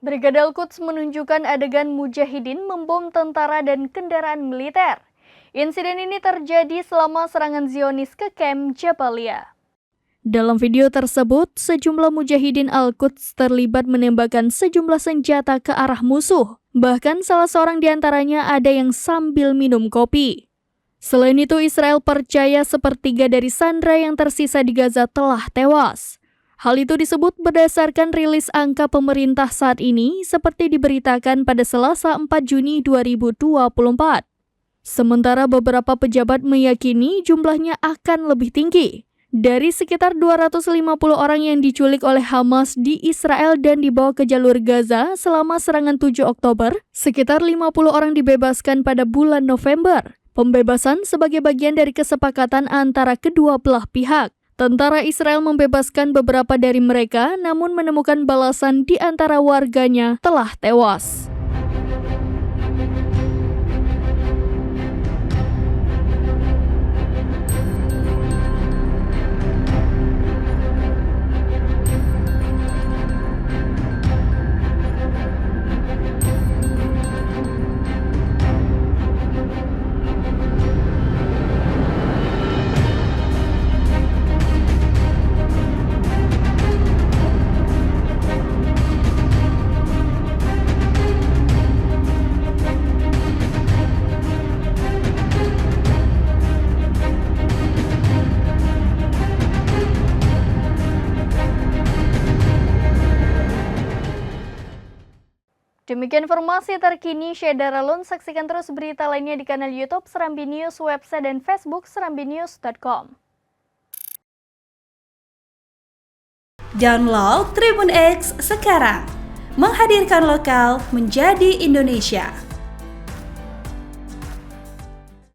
Brigade Al-Quds menunjukkan adegan mujahidin membom tentara dan kendaraan militer. Insiden ini terjadi selama serangan Zionis ke kamp Jabalia. Dalam video tersebut, sejumlah mujahidin Al-Quds terlibat menembakkan sejumlah senjata ke arah musuh. Bahkan salah seorang di antaranya ada yang sambil minum kopi. Selain itu, Israel percaya sepertiga dari sandera yang tersisa di Gaza telah tewas. Hal itu disebut berdasarkan rilis angka pemerintah saat ini seperti diberitakan pada Selasa 4 Juni 2024. Sementara beberapa pejabat meyakini jumlahnya akan lebih tinggi. Dari sekitar 250 orang yang diculik oleh Hamas di Israel dan dibawa ke jalur Gaza selama serangan 7 Oktober, sekitar 50 orang dibebaskan pada bulan November. Pembebasan sebagai bagian dari kesepakatan antara kedua belah pihak. Tentara Israel membebaskan beberapa dari mereka, namun menemukan balasan di antara warganya telah tewas. Demikian informasi terkini Syedar Alun. Saksikan terus berita lainnya di kanal YouTube Serambi News, website dan Facebook serambinews.com. Download Tribun X sekarang, menghadirkan lokal menjadi Indonesia.